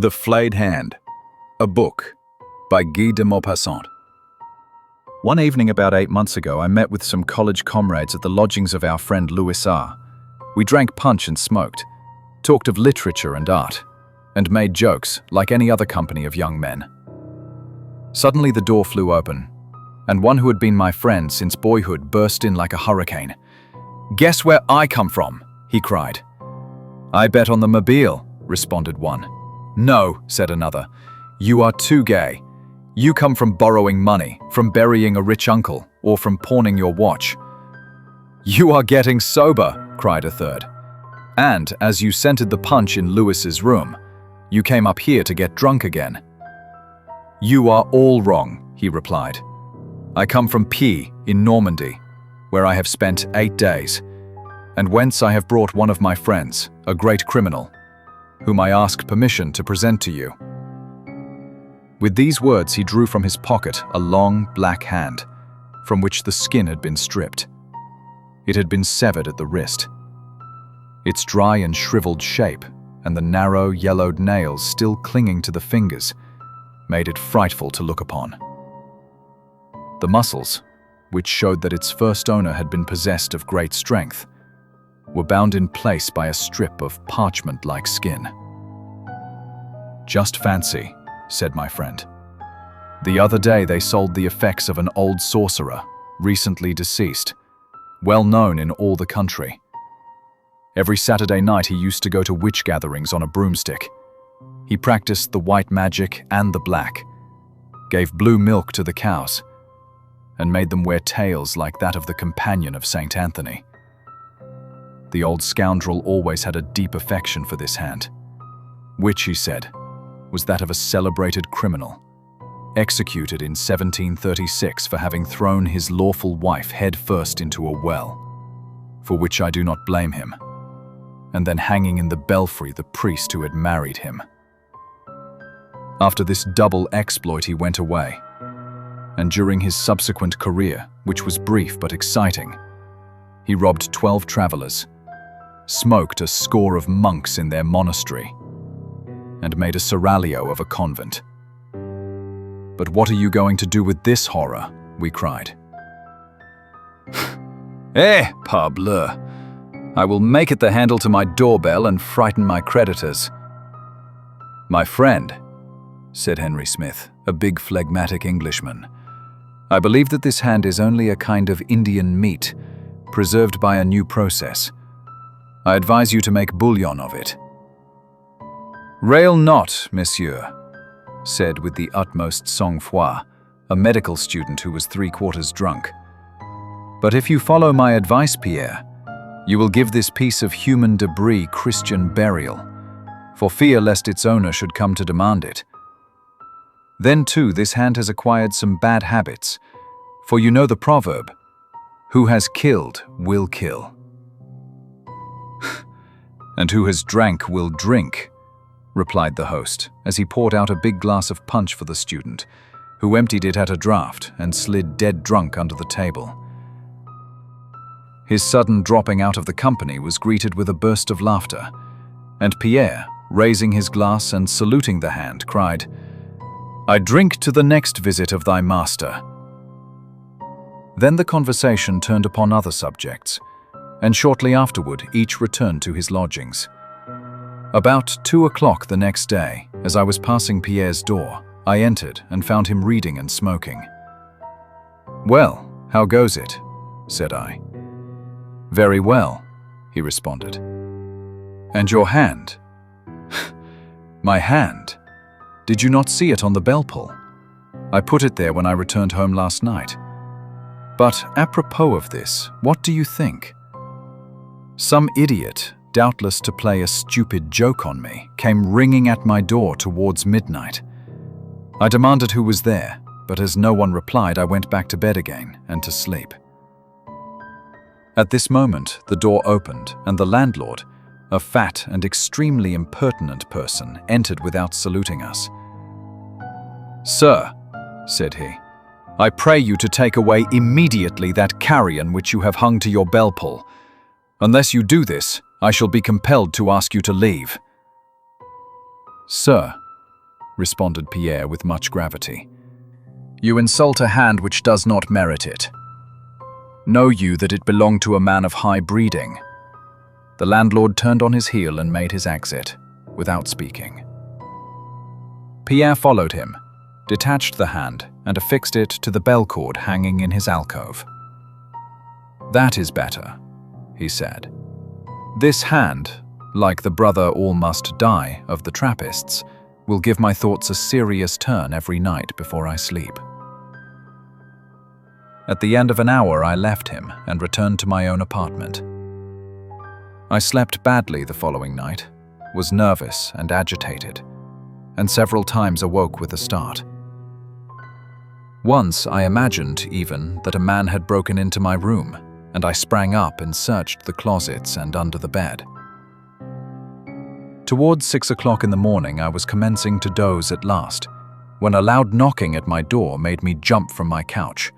The Flayed Hand, a book by Guy de Maupassant. One evening about 8 months ago, I met with some college comrades at the lodgings of our friend Louis R. We drank punch and smoked, talked of literature and art, and made jokes like any other company of young men. Suddenly the door flew open, and one who had been my friend since boyhood burst in like a hurricane. "Guess where I come from?" he cried. "I bet on the mobile," responded one. "No," said another, "you are too gay. You come from borrowing money, from burying a rich uncle, or from pawning your watch." "You are getting sober," cried a third. "And, as you scented the punch in Louis's room, you came up here to get drunk again." "You are all wrong," he replied. "I come from Pierre in Normandy, where I have spent 8 days, and whence I have brought one of my friends, a great criminal, whom I asked permission to present to you." With these words he drew from his pocket a long black hand, from which the skin had been stripped. It had been severed at the wrist. Its dry and shriveled shape, and the narrow, yellowed nails still clinging to the fingers, made it frightful to look upon. The muscles, which showed that its first owner had been possessed of great strength, were bound in place by a strip of parchment-like skin. "Just fancy," said my friend. "The other day they sold the effects of an old sorcerer, recently deceased, well known in all the country. Every Saturday night he used to go to witch gatherings on a broomstick. He practiced the white magic and the black, gave blue milk to the cows, and made them wear tails like that of the companion of St. Anthony. The old scoundrel always had a deep affection for this hand, which, he said, was that of a celebrated criminal, executed in 1736 for having thrown his lawful wife head first into a well, for which I do not blame him, and then hanging in the belfry the priest who had married him. After this double exploit he went away, and during his subsequent career, which was brief but exciting, he robbed 12 travelers, smoked a score of monks in their monastery, and made a seraglio of a convent. "But what are you going to do with this horror?" we cried. Parbleu! I will make it the handle to my doorbell and frighten my creditors." "My friend," said Henry Smith, a big phlegmatic Englishman, "I believe that this hand is only a kind of Indian meat, preserved by a new process. I advise you to make bouillon of it." "Rail not, monsieur," said with the utmost sang-froid a medical student who was 3/4 drunk. "But if you follow my advice, Pierre, you will give this piece of human debris Christian burial, for fear lest its owner should come to demand it. Then too, this hand has acquired some bad habits, for you know the proverb, 'Who has killed will kill.'" "And who has drank will drink," replied the host, as he poured out a big glass of punch for the student, who emptied it at a draught and slid dead drunk under the table. His sudden dropping out of the company was greeted with a burst of laughter, and Pierre, raising his glass and saluting the hand, cried, "I drink to the next visit of thy master." Then the conversation turned upon other subjects, and shortly afterward each returned to his lodgings. About 2 o'clock the next day, as I was passing Pierre's door, I entered and found him reading and smoking. "Well, how goes it?" said I. "Very well," he responded. "And your hand?" "My hand? Did you not see it on the bell pull? I put it there when I returned home last night. But apropos of this, what do you think? Some idiot, doubtless to play a stupid joke on me, came ringing at my door towards midnight. I demanded who was there, but as no one replied, I went back to bed again and to sleep. At this moment, the door opened, and the landlord, a fat and extremely impertinent person, entered without saluting us. "Sir," said he, "I pray you to take away immediately that carrion which you have hung to your bell pull. Unless you do this, I shall be compelled to ask you to leave." "Sir," responded Pierre with much gravity. "You insult a hand which does not merit it. Know you that it belonged to a man of high breeding?" The landlord turned on his heel and made his exit, without speaking. Pierre followed him, detached the hand, and affixed it to the bell cord hanging in his alcove. "That is better," he said. "This hand, like the brother all must die of the Trappists, will give my thoughts a serious turn every night before I sleep." At the end of an hour, I left him and returned to my own apartment. I slept badly the following night, was nervous and agitated, and several times awoke with a start. Once I imagined even that a man had broken into my room, and I sprang up and searched the closets and under the bed. Towards 6 o'clock in the morning, I was commencing to doze at last, when a loud knocking at my door made me jump from my couch.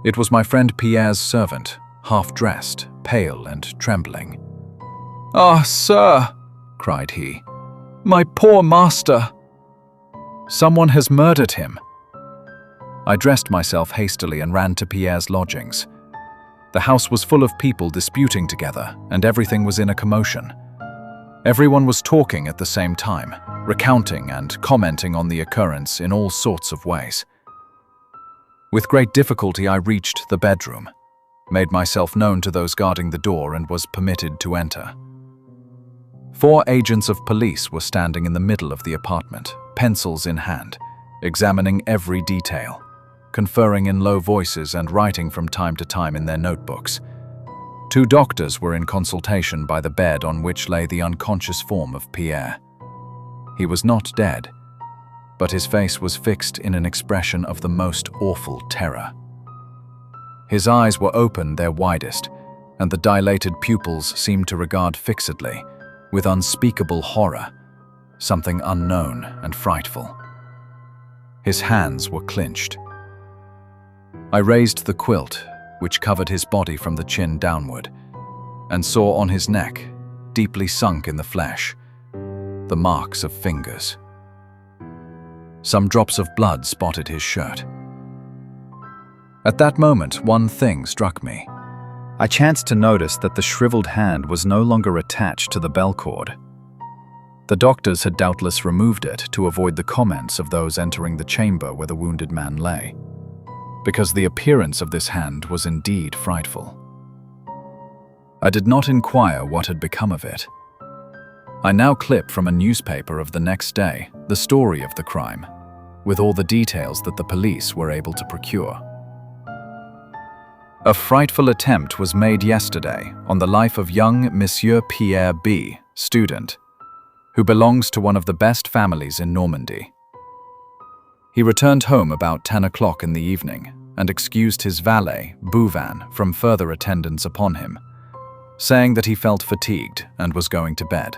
It was my friend Pierre's servant, half-dressed, pale and trembling. "Ah, sir," cried he, "my poor master! Someone has murdered him." I dressed myself hastily and ran to Pierre's lodgings. The house was full of people disputing together, and everything was in a commotion. Everyone was talking at the same time, recounting and commenting on the occurrence in all sorts of ways. With great difficulty I reached the bedroom, made myself known to those guarding the door, and was permitted to enter. 4 agents of police were standing in the middle of the apartment, pencils in hand, examining every detail, conferring in low voices and writing from time to time in their notebooks. 2 doctors were in consultation by the bed on which lay the unconscious form of Pierre. He was not dead, but his face was fixed in an expression of the most awful terror. His eyes were open their widest, and the dilated pupils seemed to regard fixedly, with unspeakable horror, something unknown and frightful. His hands were clenched. I raised the quilt, which covered his body from the chin downward, and saw on his neck, deeply sunk in the flesh, the marks of fingers. Some drops of blood spotted his shirt. At that moment, one thing struck me. I chanced to notice that the shriveled hand was no longer attached to the bell cord. The doctors had doubtless removed it to avoid the comments of those entering the chamber where the wounded man lay, because the appearance of this hand was indeed frightful. I did not inquire what had become of it. I now clip from a newspaper of the next day the story of the crime, with all the details that the police were able to procure. A frightful attempt was made yesterday on the life of young Monsieur Pierre B., student, who belongs to one of the best families in Normandy. He returned home about 10 o'clock in the evening and excused his valet, Bouvin, from further attendance upon him, saying that he felt fatigued and was going to bed.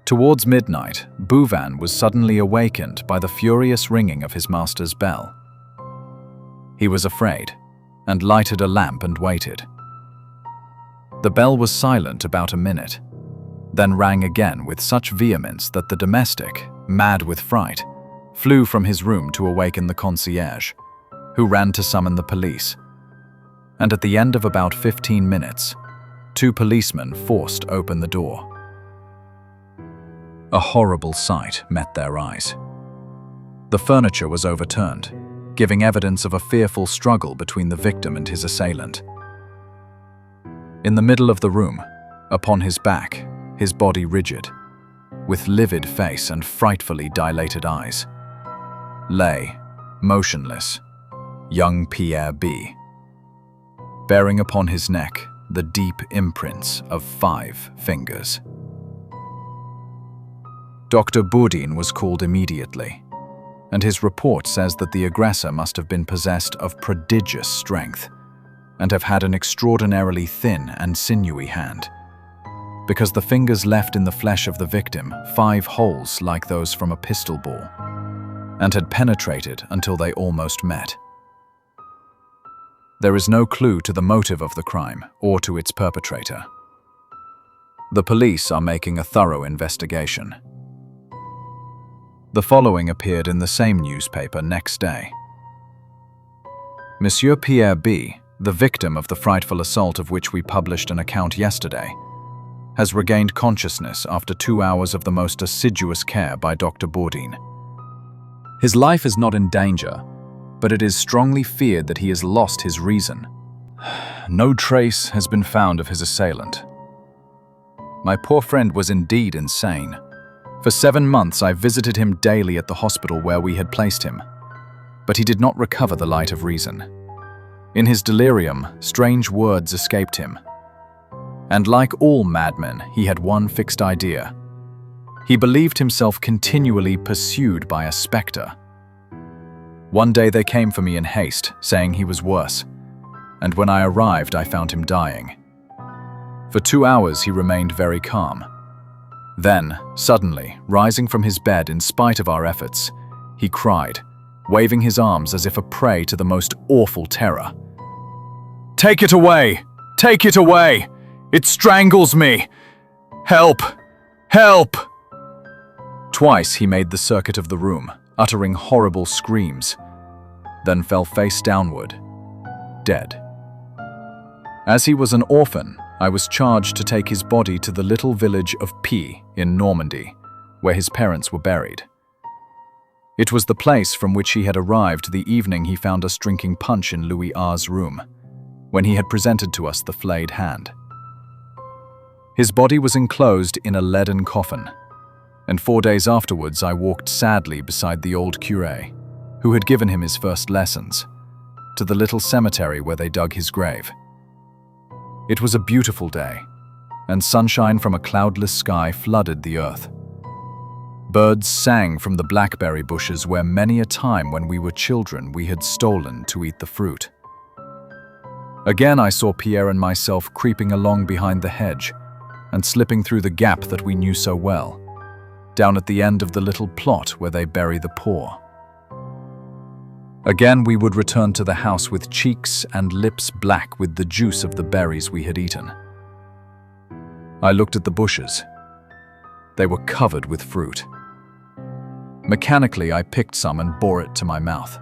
Towards midnight, Bouvin was suddenly awakened by the furious ringing of his master's bell. He was afraid, and lighted a lamp and waited. The bell was silent about a minute, then rang again with such vehemence that the domestic, mad with fright, flew from his room to awaken the concierge, who ran to summon the police. And at the end of about 15 minutes, 2 policemen forced open the door. A horrible sight met their eyes. The furniture was overturned, giving evidence of a fearful struggle between the victim and his assailant. In the middle of the room, upon his back, his body rigid, with livid face and frightfully dilated eyes, lay, motionless, young Pierre B., bearing upon his neck the deep imprints of 5 fingers. Dr. Bourdin was called immediately, and his report says that the aggressor must have been possessed of prodigious strength and have had an extraordinarily thin and sinewy hand, because the fingers left in the flesh of the victim 5 holes like those from a pistol ball, and had penetrated until they almost met. There is no clue to the motive of the crime or to its perpetrator. The police are making a thorough investigation. The following appeared in the same newspaper next day. Monsieur Pierre B., the victim of the frightful assault of which we published an account yesterday, has regained consciousness after 2 hours of the most assiduous care by Dr. Bourdin. His life is not in danger, but it is strongly feared that he has lost his reason. No trace has been found of his assailant. My poor friend was indeed insane. For 7 months I visited him daily at the hospital where we had placed him, but he did not recover the light of reason. In his delirium, strange words escaped him. And like all madmen, he had one fixed idea. He believed himself continually pursued by a spectre. One day they came for me in haste, saying he was worse, and when I arrived I found him dying. For 2 hours he remained very calm. Then, suddenly, rising from his bed in spite of our efforts, he cried, waving his arms as if a prey to the most awful terror. "Take it away! Take it away! It strangles me! Help! Help!" Twice he made the circuit of the room, uttering horrible screams, then fell face downward, dead. As he was an orphan, I was charged to take his body to the little village of P in Normandy, where his parents were buried. It was the place from which he had arrived the evening he found us drinking punch in Louis R's room, when he had presented to us the flayed hand. His body was enclosed in a leaden coffin, and 4 days afterwards I walked sadly beside the old curé, who had given him his first lessons, to the little cemetery where they dug his grave. It was a beautiful day, and sunshine from a cloudless sky flooded the earth. Birds sang from the blackberry bushes where many a time when we were children we had stolen to eat the fruit. Again I saw Pierre and myself creeping along behind the hedge and slipping through the gap that we knew so well, down at the end of the little plot where they bury the poor. Again we would return to the house with cheeks and lips black with the juice of the berries we had eaten. I looked at the bushes. They were covered with fruit. Mechanically I picked some and bore it to my mouth.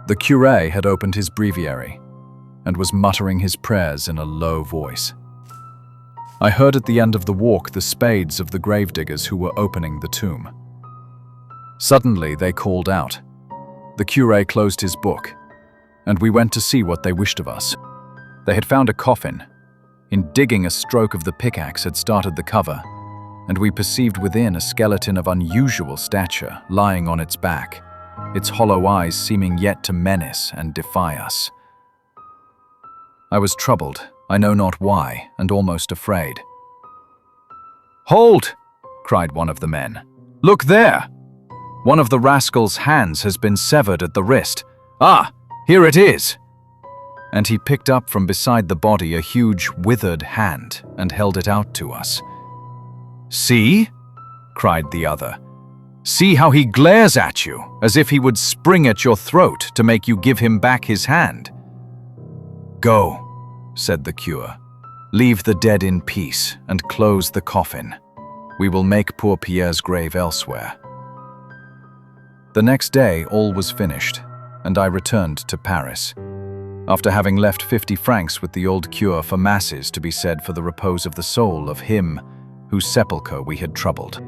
The curé had opened his breviary and was muttering his prayers in a low voice. I heard at the end of the walk the spades of the gravediggers who were opening the tomb. Suddenly they called out. The curé closed his book, and we went to see what they wished of us. They had found a coffin. In digging, a stroke of the pickaxe had started the cover, and we perceived within a skeleton of unusual stature lying on its back, its hollow eyes seeming yet to menace and defy us. I was troubled, I know not why, and almost afraid. "Hold!" cried one of the men. "Look there! One of the rascal's hands has been severed at the wrist. Ah, here it is!" And he picked up from beside the body a huge, withered hand and held it out to us. "See?" cried the other. "See how he glares at you, as if he would spring at your throat to make you give him back his hand." "Go," said the cure. "Leave the dead in peace and close the coffin. We will make poor Pierre's grave elsewhere." The next day all was finished, and I returned to Paris, after having left 50 francs with the old cure for masses to be said for the repose of the soul of him whose sepulchre we had troubled.